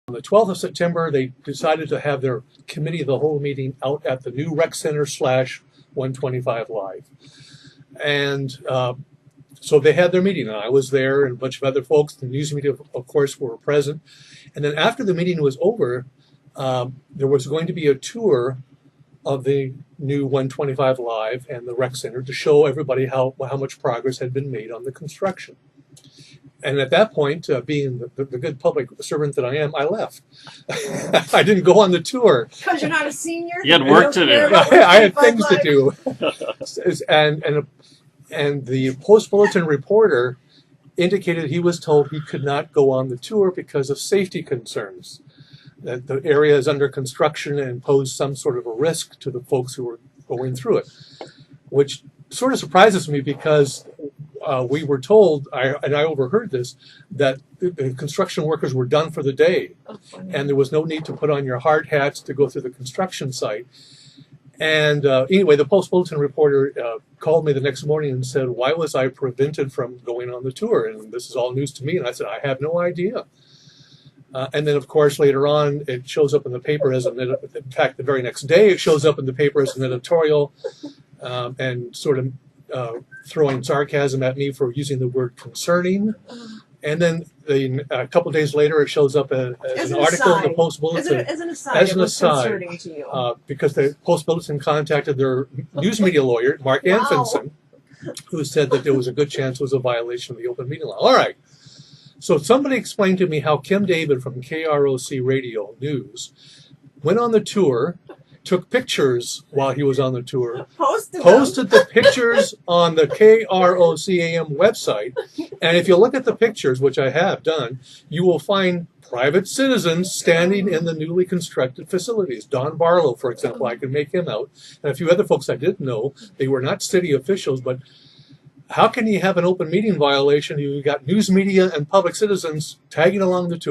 On the 12th of September, they decided to have their committee of the whole meeting out at the new rec center / 125 Live. And so they had their meeting, and I was there, and a bunch of other folks. The news media, of course, were present. And then after the meeting was over, there was going to be a tour of the new 125 Live and the rec center to show everybody how much progress had been made on the construction. And at that point, being the good public servant that I am, I left. I didn't go on the tour. Because you're not a senior? You had work to do. I had things to do. And the Post-Bulletin reporter indicated he was told he could not go on the tour because of safety concerns, that the area is under construction and posed some sort of a risk to the folks who were going through it, which sort of surprises me because we were told, and I overheard this, that the construction workers were done for the day, and there was no need to put on your hard hats to go through the construction site. And anyway, the Post-Bulletin reporter called me the next morning and said, why was I prevented from going on the tour? And this is all news to me. And I said, I have no idea. And then, of course, later on, it shows up in the paper as in fact, the very next day, it shows up in the paper as an editorial and sort of throwing sarcasm at me for using the word concerning. And then a couple of days later, it shows up as an article in the Post-Bulletin. As an aside, concerning to you. Because the Post-Bulletin contacted their news media lawyer, Mark Anfinson, who said that there was a good chance it was a violation of the open meeting law. All right. So somebody explained to me how Kim David from KROC Radio News went on the tour, took pictures while he was on the tour, posted the pictures on the KROC AM website, and if you look at the pictures, which I have done, you will find private citizens standing in the newly constructed facilities. Don Barlow, for example, I can make him out, and a few other folks I didn't know. They were not city officials, but how can you have an open meeting violation if you've got news media and public citizens tagging along the tour?